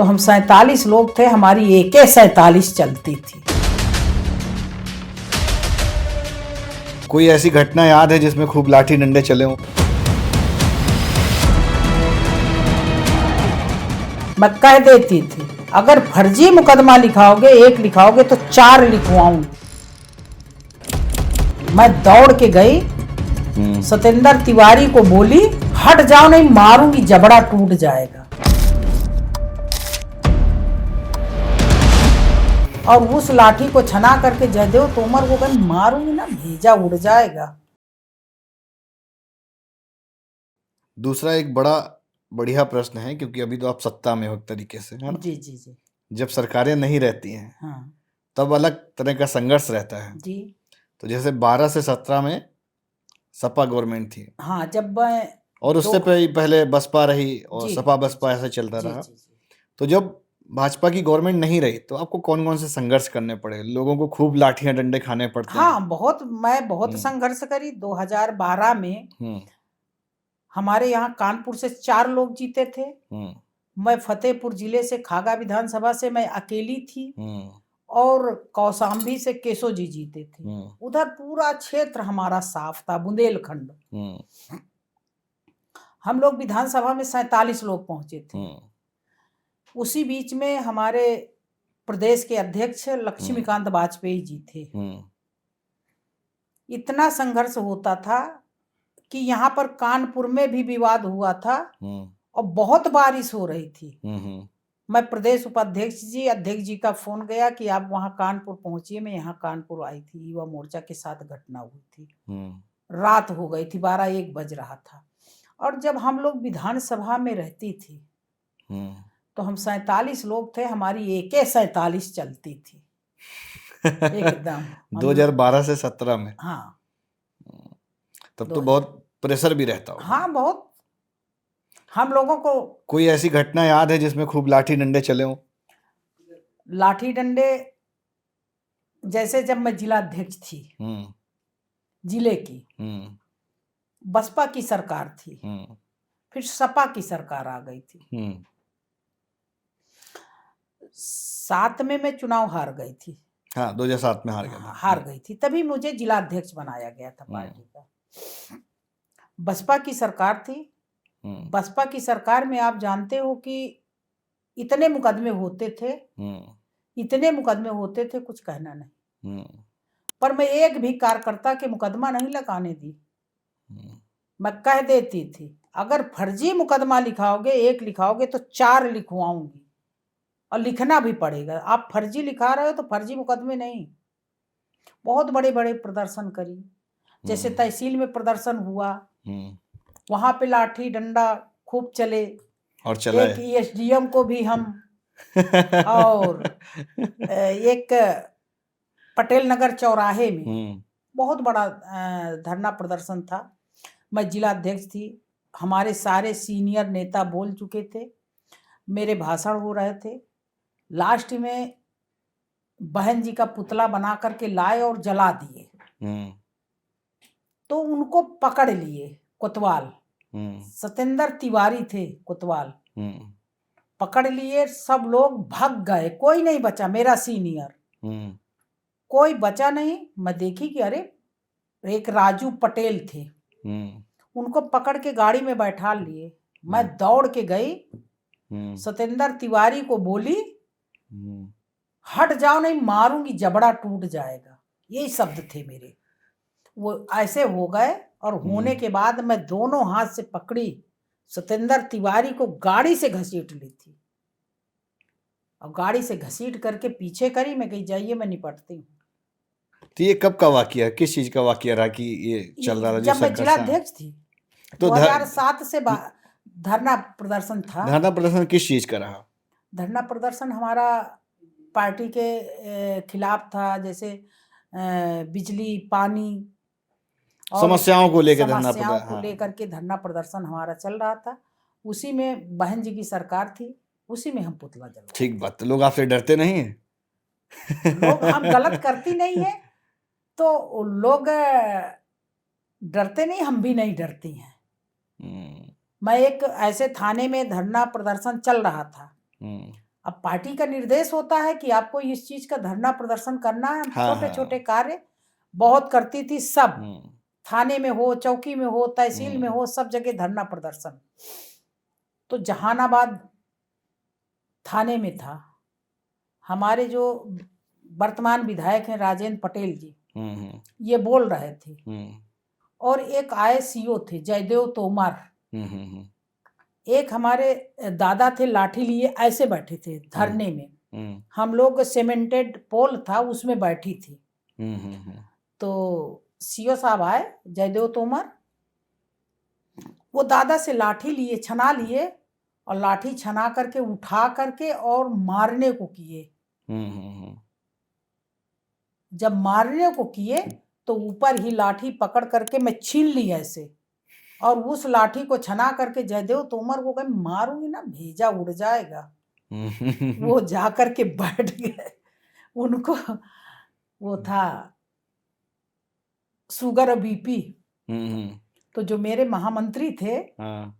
तो हम 47 लोग थे, हमारी AK-47 चलती थी। कोई ऐसी घटना याद है जिसमें खूब लाठी डंडे चले हों? मैं कह देती थी, अगर फर्जी मुकदमा लिखाओगे, एक लिखाओगे तो 4 लिखवाऊंगी। मैं दौड़ के गई, सतेंद्र तिवारी को बोली, हट जाओ नहीं मारूंगी, जबड़ा टूट जाएगा। और उस लाठी को छना करके जयदेव तोमर को कहीं मारूंगी ना, भेजा उड़ जाएगा। दूसरा एक बड़ा बढ़िया प्रश्न है, क्योंकि अभी तो आप सत्ता में हो एक तरीके से, है ना? जी जी जी। जब सरकारें नहीं रहती हैं, हाँ तब अलग तरह का संघर्ष रहता है। जी। तो जैसे 12 से 17 में सपा गवर्नमेंट थी, हाँ, जब मैं और उससे पहले बसपा रही, और जी, सपा बसपा ऐसे चलता जी रहा। जी जी। तो जब भाजपा की गवर्नमेंट नहीं रही, तो आपको कौन कौन से संघर्ष करने पड़े? लोगों को खूब लाठियां डंडे खाने पड़ते हैं। हाँ, मैं बहुत संघर्ष करी। 2012 में हमारे यहाँ कानपुर से 4 लोग जीते थे। मैं फतेहपुर जिले से खागा विधानसभा से मैं अकेली थी, और कौशाम्बी से केशव जी जीते थे। उधर पूरा क्षेत्र हमारा साफ था, बुंदेलखंड। हम लोग विधानसभा में 47 लोग पहुंचे थे। उसी बीच में हमारे प्रदेश के अध्यक्ष लक्ष्मीकांत वाजपेयी जी थे। इतना संघर्ष होता था कि यहाँ पर कानपुर में भी विवाद हुआ था, और बहुत बारिश हो रही थी। मैं प्रदेश उपाध्यक्ष जी, अध्यक्ष जी का फोन गया कि आप वहाँ कानपुर पहुंचिए। मैं यहाँ कानपुर आई थी, युवा मोर्चा के साथ घटना हुई थी। रात हो गई थी, 12-1 बज रहा था। और जब हम लोग विधानसभा में रहती थी, तो हम 47 लोग थे, हमारी AK-47 चलती थी एकदम। 2012 से 17 में। हाँ, तब तो बहुत प्रेशर भी रहता होगा। हाँ, बहुत। हम लोगों को कोई ऐसी घटना याद है जिसमें खूब लाठी डंडे चले हों? लाठी डंडे, जैसे जब मैं जिला अध्यक्ष थी जिले की, बसपा की सरकार थी, फिर सपा की सरकार आ गई थी। 7 में मैं चुनाव हार गई थी। हाँ, 2007 में हार गया था। हार गई थी, तभी मुझे जिला अध्यक्ष बनाया गया था पार्टी का। बसपा की सरकार थी। बसपा की सरकार में आप जानते हो कि इतने मुकदमे होते थे, कुछ कहना नहीं। पर मैं एक भी कार्यकर्ता के मुकदमा नहीं लगाने दी। मैं कह देती थी, अगर फर्जी मुकदमा लिखाओगे, एक लिखाओगे तो 4 लिखवाऊंगी, और लिखना भी पड़ेगा। आप फर्जी लिखा रहे हो तो फर्जी मुकदमे नहीं। बहुत बड़े बड़े प्रदर्शन करी, जैसे तहसील में प्रदर्शन हुआ, वहां पे लाठी डंडा खूब चले, और चला एक SDM को भी हम और एक पटेल नगर चौराहे में बहुत बड़ा धरना प्रदर्शन था। मैं जिला अध्यक्ष थी, हमारे सारे सीनियर नेता बोल चुके थे, मेरे भाषण हो रहे थे। लास्ट में बहन जी का पुतला बना करके लाए और जला दिए, तो उनको पकड़ लिए कोतवाल। सतेंद्र तिवारी थे कोतवाल। पकड़ लिए, सब लोग भाग गए, कोई नहीं बचा। मेरा सीनियर कोई बचा नहीं। मैं देखी कि अरे, एक राजू पटेल थे, उनको पकड़ के गाड़ी में बैठा लिए। मैं दौड़ के गई, सतेंद्र तिवारी को बोली, हट जाओ नहीं मारूंगी, जबड़ा टूट जाएगा। यही शब्द थे मेरे। वो ऐसे हो गए, और होने के बाद मैं दोनों हाथ से पकड़ी सतेंद्र तिवारी को, गाड़ी से घसीट ली थी, और गाड़ी से घसीट करके पीछे करी। मैं कही जाइए, मैं निपटती हूँ। तो ये कब का वाकया, किस चीज का वाकया रहा कि ये चल रहा था? जब मैं जिला अध्यक्ष थी, तो 2007 से धरना प्रदर्शन था। धरना प्रदर्शन किस चीज का रहा? धरना प्रदर्शन हमारा पार्टी के खिलाफ था, जैसे बिजली, पानी, समस्याओं को लेकर के धरना प्रदर्शन हमारा चल रहा था। उसी में बहन जी की सरकार थी, उसी में हम पुतला जला। ठीक बात। तो लोग आपसे डरते नहीं है? लोग, हम गलत करती नहीं है तो लोग डरते नहीं, हम भी नहीं डरती हैं। मैं एक ऐसे थाने में धरना प्रदर्शन चल रहा था, अब पार्टी का निर्देश होता है कि आपको इस चीज का धरना प्रदर्शन करना है। हाँ, छोटे हाँ। छोटे कार्य बहुत करती थी, सब हम्म, थाने में हो, चौकी में हो, तहसील में हम्म, हो, सब जगह धरना प्रदर्शन। तो जहानाबाद थाने में था, हमारे जो वर्तमान विधायक हैं राजेंद्र पटेल जी, हम्म, ये बोल रहे थे, हम्म, और एक ISCO थे जयदेव तोमर, हम्म, एक हमारे दादा थे लाठी लिए ऐसे बैठे थे धरने में। हम्म, हम लोग सीमेंटेड पोल था उसमें बैठी थी। हम्म, तो CO साहब आए जयदेव तोमर, वो दादा से लाठी लिए, छना लिए, और लाठी छना करके उठा करके और मारने को किए। हम्म, जब मारने को किए तो ऊपर ही लाठी पकड़ करके मैं छीन ली ऐसे, और उस लाठी को छना करके जयदेव तोमर को कहीं मारूंगी ना भेजा उड़ जाएगा। वो जा करके बैठ गए। उनको वो था शुगर और BP। तो जो मेरे महामंत्री थे हाँ,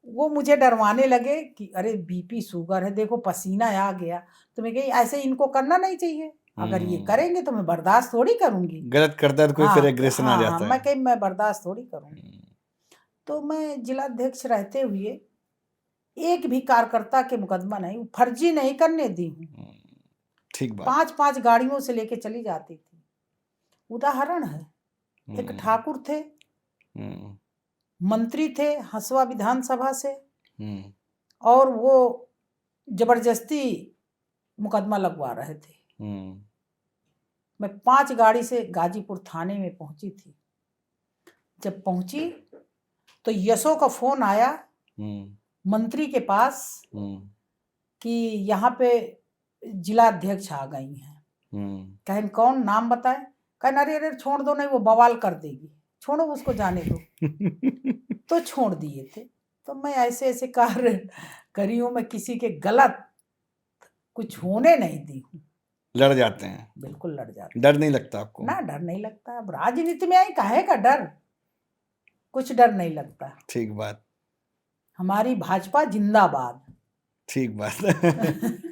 वो मुझे डरवाने लगे कि अरे BP शुगर है, देखो पसीना आ गया। तो मैं कही ऐसे इनको करना नहीं चाहिए, अगर ये करेंगे तो मैं बर्दाश्त थोड़ी करूंगी। गलत करता है तो कोई फिर एग्रेशन आ जाता मैं है। कही मैं बर्दाश्त थोड़ी करूंगी। तो मैं जिलाध्यक्ष रहते हुए एक भी कार्यकर्ता के मुकदमा नहीं, फर्जी नहीं करने दी हूँ। ठीक बात। 5-5 गाड़ियों से लेके चली जाती थी। उदाहरण है, एक ठाकुर थे, मंत्री थे हसुआ विधानसभा से, और वो जबरदस्ती मुकदमा लगवा रहे थे। मैं 5 गाड़ी से गाजीपुर थाने में पहुंची थी। जब पहुंची तो यशो का फोन आया मंत्री के पास कि यहाँ पे जिला अध्यक्ष आ गई हैं। कहें कौन, नाम बताए। कहें अरे अरे छोड़ दो, नहीं वो बवाल कर देगी, छोड़ो उसको जाने दो। तो छोड़ दिए थे। तो मैं ऐसे ऐसे कार्य करी हूँ, मैं किसी के गलत कुछ होने नहीं दी हूँ। लड़ जाते हैं? बिल्कुल लड़ जाते डर नहीं लगता आपको? ना, डर नहीं लगता। अब राजनीति में आई काहे का डर, कुछ डर नहीं लगता। ठीक बात। हमारी भाजपा जिंदाबाद। ठीक बात।